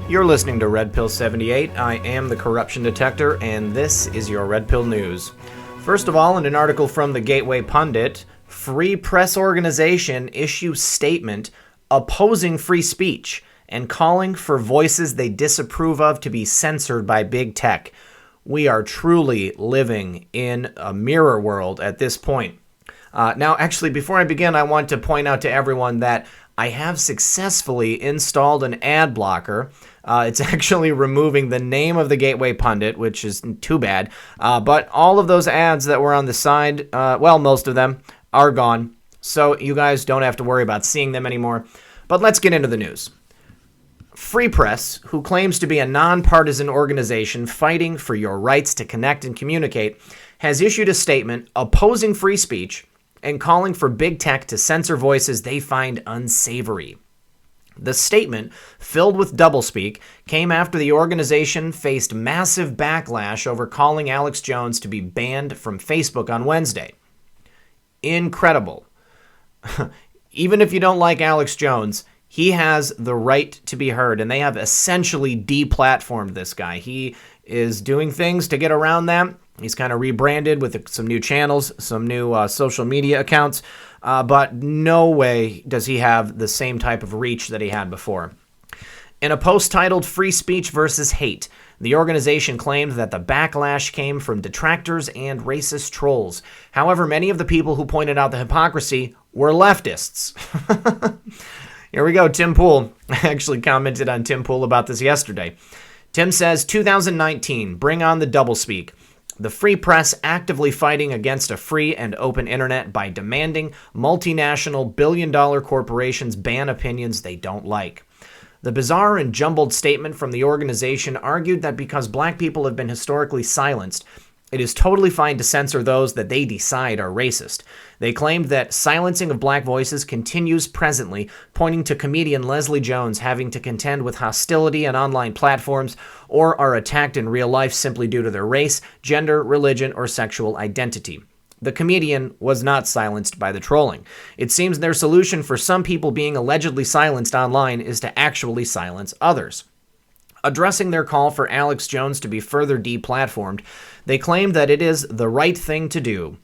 You're listening to Red Pill 78. I am the Corruption Detector, and this is your Red Pill News. First of all, in an article from the Gateway Pundit, Free Press organization issues statement opposing free speech and calling for voices they disapprove of to be censored by big tech. We are truly living in a mirror world at this point. Now, actually, before I begin, I want to point out to everyone that I have successfully installed an ad blocker. It's actually removing the name of the Gateway Pundit, which is too bad. But all of those ads that were on the side, most of them, are gone. So you guys don't have to worry about seeing them anymore. But let's get into the news. FreePress, who claims to be a nonpartisan organization fighting for your rights to connect and communicate, has issued a statement opposing free speech and calling for big tech to censor voices they find unsavory. The statement, filled with doublespeak, came after the organization faced massive backlash over calling Alex Jones to be banned from Facebook on Wednesday. Incredible. Even if you don't like Alex Jones, he has the right to be heard, and they have essentially deplatformed this guy. He is doing things to get around that. He's kind of rebranded with some new channels, some new social media accounts, but no way does he have the same type of reach that he had before. In a post titled Free Speech versus Hate, the organization claimed that the backlash came from detractors and racist trolls. However, many of the people who pointed out the hypocrisy were leftists. Here we go, Tim Pool. I actually commented on Tim Pool about this yesterday. Tim says, 2019, bring on the doublespeak. The free press actively fighting against a free and open internet by demanding multinational billion-dollar corporations ban opinions they don't like. The bizarre and jumbled statement from the organization argued that because black people have been historically silenced, it is totally fine to censor those that they decide are racist. They claimed that silencing of black voices continues presently, pointing to comedian Leslie Jones having to contend with hostility on online platforms or are attacked in real life simply due to their race, gender, religion, or sexual identity. The comedian was not silenced by the trolling. It seems their solution for some people being allegedly silenced online is to actually silence others. Addressing their call for Alex Jones to be further deplatformed, they claim that it is the right thing to do.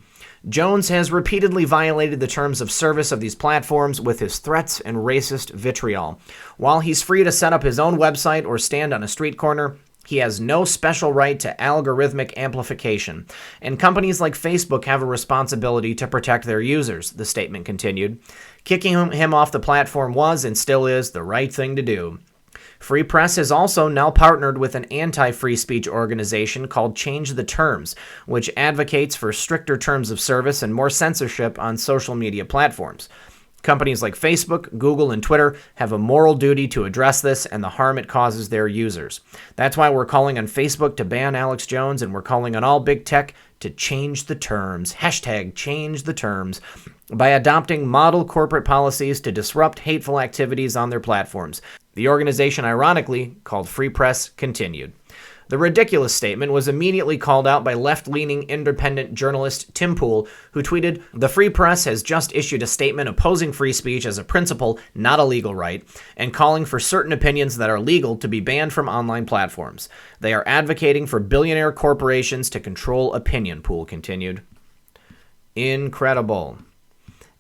Jones has repeatedly violated the terms of service of these platforms with his threats and racist vitriol. While he's free to set up his own website or stand on a street corner, he has no special right to algorithmic amplification, and companies like Facebook have a responsibility to protect their users, the statement continued. Kicking him off the platform was and still is the right thing to do. Free Press has also now partnered with an anti-free speech organization called Change the Terms, which advocates for stricter terms of service and more censorship on social media platforms. Companies like Facebook, Google, and Twitter have a moral duty to address this and the harm it causes their users. That's why we're calling on Facebook to ban Alex Jones, and we're calling on all big tech to change the terms. Hashtag change the terms. By adopting model corporate policies to disrupt hateful activities on their platforms. The organization, ironically, called Free Press, continued. The ridiculous statement was immediately called out by left-leaning independent journalist Tim Pool, who tweeted, "The Free Press has just issued a statement opposing free speech as a principle, not a legal right, and calling for certain opinions that are legal to be banned from online platforms. They are advocating for billionaire corporations to control opinion," Pool continued. Incredible.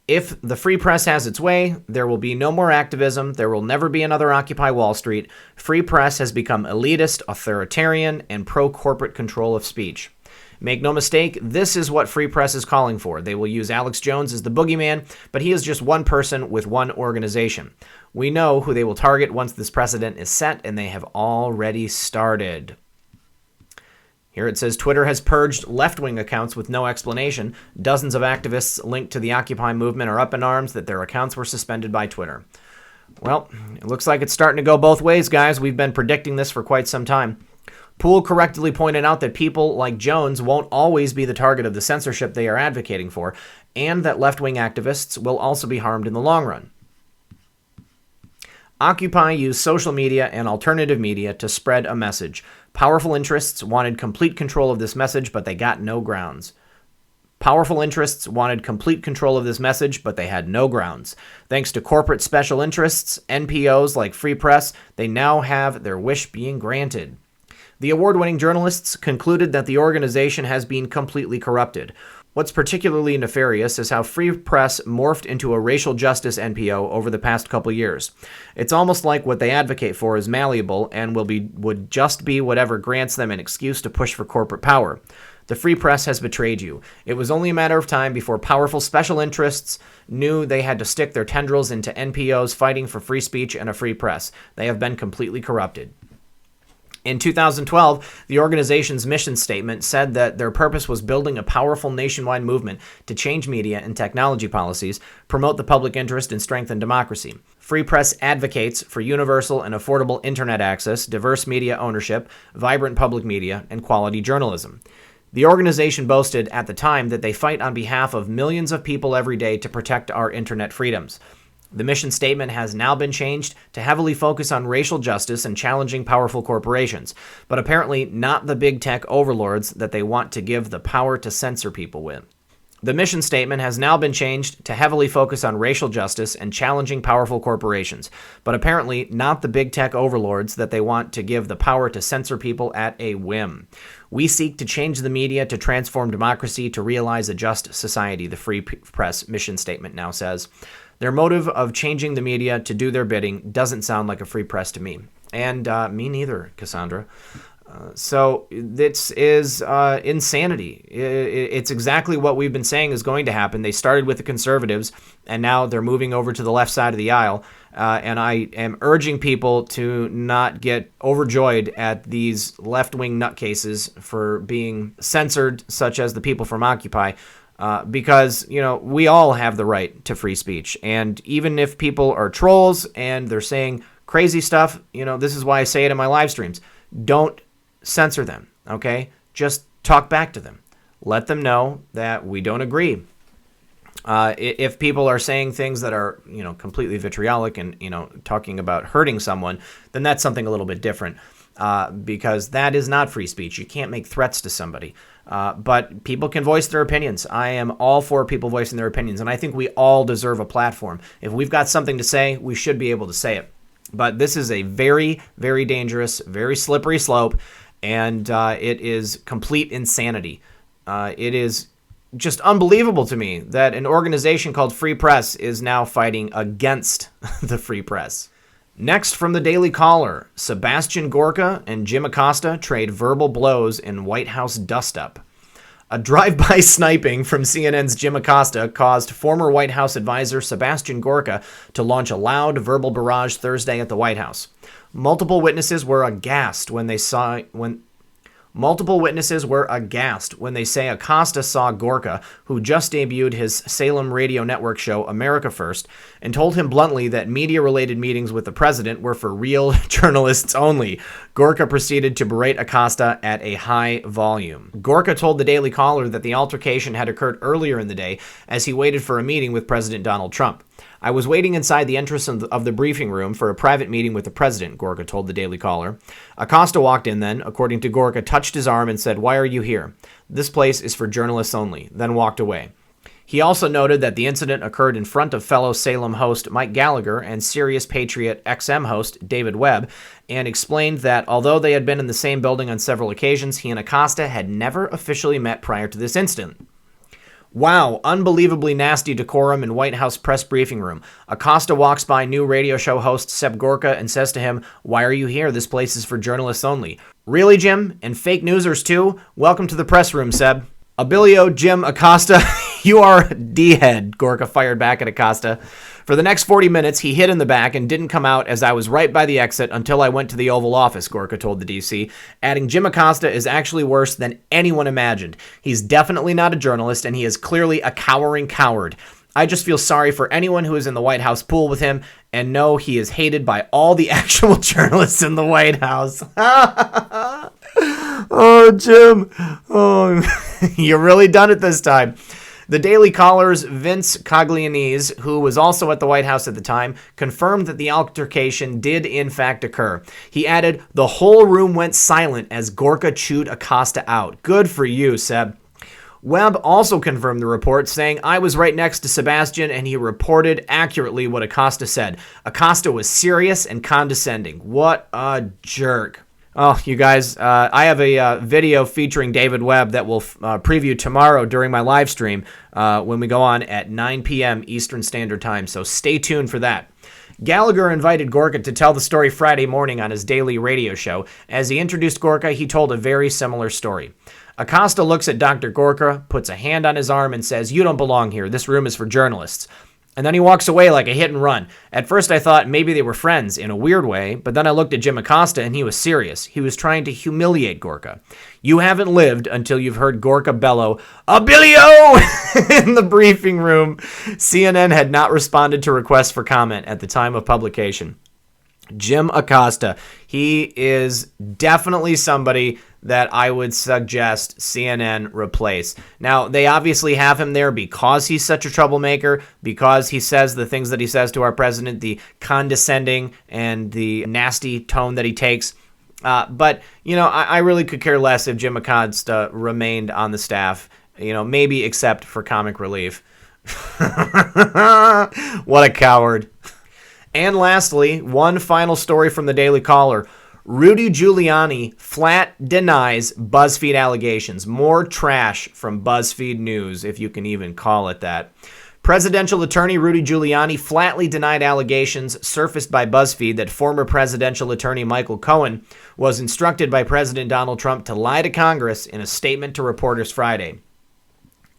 If the free press has its way, there will be no more activism, there will never be another Occupy Wall Street. Free press has become elitist, authoritarian, and pro-corporate control of speech. Make no mistake, this is what free press is calling for. They will use Alex Jones as the boogeyman, but he is just one person with one organization. We know who they will target once this precedent is set, and they have already started. Here it says Twitter has purged left-wing accounts with no explanation. Dozens of activists linked to the Occupy movement are up in arms that their accounts were suspended by Twitter. Well, it looks like it's starting to go both ways, guys. We've been predicting this for quite some time. Poole correctly pointed out that people like Jones won't always be the target of the censorship they are advocating for, and that left-wing activists will also be harmed in the long run. Occupy used social media and alternative media to spread a message. Powerful interests wanted complete control of this message, but they got no grounds. Powerful interests wanted complete control of this message, but they had no grounds. Thanks to corporate special interests, NPOs like FreePress, they now have their wish being granted. The award-winning journalists concluded that the organization has been completely corrupted. What's particularly nefarious is how Free Press morphed into a racial justice NPO over the past couple years. It's almost like what they advocate for is malleable and would just be whatever grants them an excuse to push for corporate power. The Free Press has betrayed you. It was only a matter of time before powerful special interests knew they had to stick their tendrils into NPOs fighting for free speech and a free press. They have been completely corrupted. In 2012, the organization's mission statement said that their purpose was building a powerful nationwide movement to change media and technology policies, promote the public interest, and strengthen democracy. Free Press advocates for universal and affordable internet access, diverse media ownership, vibrant public media, and quality journalism. The organization boasted at the time that they fight on behalf of millions of people every day to protect our internet freedoms. The mission statement has now been changed to heavily focus on racial justice and challenging powerful corporations, but apparently not the big tech overlords that they want to give the power to censor people with. The mission statement has now been changed to heavily focus on racial justice and challenging powerful corporations, but apparently not the big tech overlords that they want to give the power to censor people at a whim. We seek to change the media to transform democracy to realize a just society, the Free Press mission statement now says. Their motive of changing the media to do their bidding doesn't sound like a free press to me. And me neither, Cassandra. So this is insanity. It's exactly what we've been saying is going to happen. They started with the conservatives, and now they're moving over to the left side of the aisle. And I am urging people to not get overjoyed at these left-wing nutcases for being censored, such as the people from Occupy. Because, we all have the right to free speech. And even if people are trolls and they're saying crazy stuff, this is why I say it in my live streams. Don't censor them, okay? Just talk back to them. Let them know that we don't agree. If people are saying things that are, completely vitriolic and, talking about hurting someone, then that's something a little bit different. Because that is not free speech. You can't make threats to somebody. But people can voice their opinions. I am all for people voicing their opinions, and I think we all deserve a platform. If we've got something to say, we should be able to say it. But this is a very, very dangerous, very slippery slope, and it is complete insanity. It is just unbelievable to me that an organization called Free Press is now fighting against the Free Press. Next from the Daily Caller, Sebastian Gorka and Jim Acosta trade verbal blows in White House dust-up. A drive-by sniping from CNN's Jim Acosta caused former White House advisor Sebastian Gorka to launch a loud verbal barrage Thursday at the White House. Multiple witnesses were aghast when they say Acosta saw Gorka, who just debuted his Salem radio network show America First, and told him bluntly that media-related meetings with the president were for real journalists only. Gorka proceeded to berate Acosta at a high volume. Gorka told the Daily Caller that the altercation had occurred earlier in the day as he waited for a meeting with President Donald Trump. I was waiting inside the entrance of the briefing room for a private meeting with the president, Gorka told the Daily Caller. Acosta walked in then, according to Gorka, touched his arm and said, "Why are you here? This place is for journalists only," then walked away. He also noted that the incident occurred in front of fellow Salem host Mike Gallagher and Sirius Patriot XM host David Webb, and explained that although they had been in the same building on several occasions, he and Acosta had never officially met prior to this incident. Wow, unbelievably nasty decorum in White House press briefing room. Acosta walks by new radio show host Seb Gorka and says to him, "Why are you here? This place is for journalists only." Really, Jim? And fake newsers too? Welcome to the press room, Seb. Abilio Jim Acosta, you are a D-head, Gorka fired back at Acosta. For the next 40 minutes, he hid in the back and didn't come out as I was right by the exit until I went to the Oval Office, Gorka told the DC, adding Jim Acosta is actually worse than anyone imagined. He's definitely not a journalist, and he is clearly a cowering coward. I just feel sorry for anyone who is in the White House pool with him and know he is hated by all the actual journalists in the White House. Oh, Jim. Oh, you're really done it this time. The Daily Caller's Vince Coglianese, who was also at the White House at the time, confirmed that the altercation did in fact occur. He added, "The whole room went silent as Gorka chewed Acosta out." Good for you, Seb. Webb also confirmed the report, saying, "I was right next to Sebastian and he reported accurately what Acosta said. Acosta was serious and condescending. What a jerk." Oh, you guys, I have a video featuring David Webb that will preview tomorrow during my live stream when we go on at 9 p.m. Eastern Standard Time, so stay tuned for that. Gallagher invited Gorka to tell the story Friday morning on his daily radio show. As he introduced Gorka, he told a very similar story. Acosta looks at Dr. Gorka, puts a hand on his arm, and says, "You don't belong here. This room is for journalists." And then he walks away like a hit and run. At first I thought maybe they were friends in a weird way, but then I looked at Jim Acosta and he was serious. He was trying to humiliate Gorka. You haven't lived until you've heard Gorka bellow, "Abilio!" in the briefing room. CNN had not responded to requests for comment at the time of publication. Jim Acosta, he is definitely somebody that I would suggest CNN replace. Now, they obviously have him there because he's such a troublemaker, because he says the things that he says to our president, the condescending and the nasty tone that he takes. But, you know, I really could care less if Jim Acosta remained on the staff, you know, maybe except for comic relief. What a coward. And lastly, one final story from the Daily Caller. Rudy Giuliani flat denies BuzzFeed allegations. More trash from BuzzFeed News, if you can even call it that. Presidential attorney Rudy Giuliani flatly denied allegations surfaced by BuzzFeed that former presidential attorney Michael Cohen was instructed by President Donald Trump to lie to Congress in a statement to reporters Friday.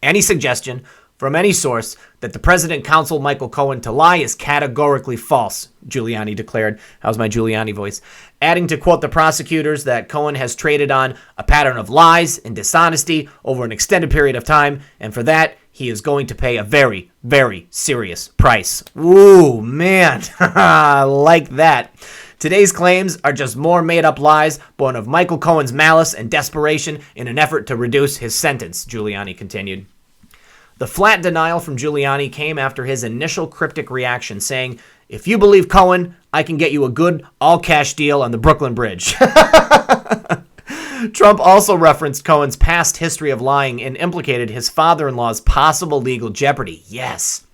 Any suggestion from any source that the president counseled Michael Cohen to lie is categorically false, Giuliani declared. How's my Giuliani voice? Adding to quote the prosecutors that Cohen has traded on a pattern of lies and dishonesty over an extended period of time, and for that, he is going to pay a very, very serious price. Ooh, man, I like that. Today's claims are just more made-up lies born of Michael Cohen's malice and desperation in an effort to reduce his sentence, Giuliani continued. The flat denial from Giuliani came after his initial cryptic reaction, saying, "If you believe Cohen, I can get you a good all-cash deal on the Brooklyn Bridge." Trump also referenced Cohen's past history of lying and implicated his father-in-law's possible legal jeopardy. Yes.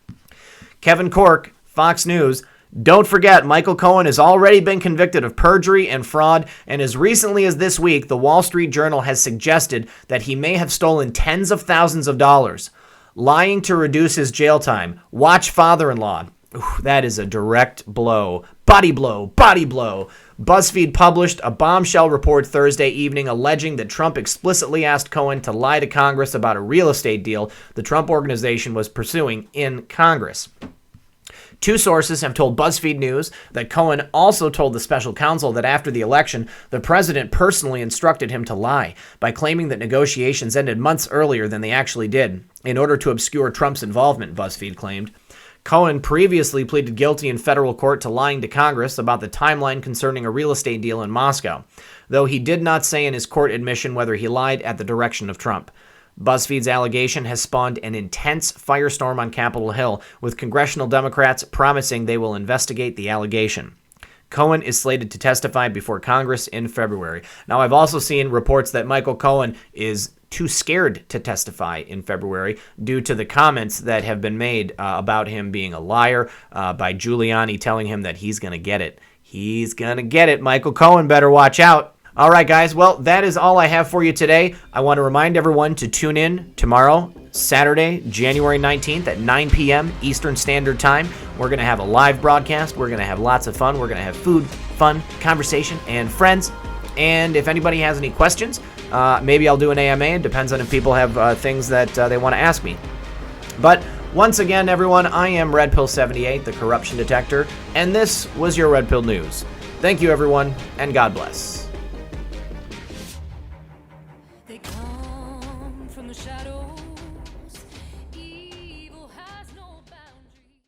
Kevin Corke, Fox News, don't forget, Michael Cohen has already been convicted of perjury and fraud, and as recently as this week, the Wall Street Journal has suggested that he may have stolen tens of thousands of dollars. Lying to reduce his jail time. Watch father-in-law. Ooh, that is a direct blow. Body blow. Body blow. BuzzFeed published a bombshell report Thursday evening alleging that Trump explicitly asked Cohen to lie to Congress about a real estate deal the Trump organization was pursuing in Congress. Two sources have told BuzzFeed News that Cohen also told the special counsel that after the election, the president personally instructed him to lie by claiming that negotiations ended months earlier than they actually did in order to obscure Trump's involvement, BuzzFeed claimed. Cohen previously pleaded guilty in federal court to lying to Congress about the timeline concerning a real estate deal in Moscow, though he did not say in his court admission whether he lied at the direction of Trump. BuzzFeed's allegation has spawned an intense firestorm on Capitol Hill, with congressional Democrats promising they will investigate the allegation. Cohen is slated to testify before Congress in February. Now, I've also seen reports that Michael Cohen is too scared to testify in February due to the comments that have been made about him being a liar by Giuliani telling him that he's going to get it. He's going to get it. Michael Cohen better watch out. All right, guys. Well, that is all I have for you today. I want to remind everyone to tune in tomorrow, Saturday, January 19th at 9 p.m. Eastern Standard Time. We're going to have a live broadcast. We're going to have lots of fun. We're going to have food, fun, conversation, and friends. And if anybody has any questions, maybe I'll do an AMA. It depends on if people have things that they want to ask me. But once again, everyone, I am Red Pill 78, the corruption detector, and this was your Red Pill News. Thank you, everyone, and God bless.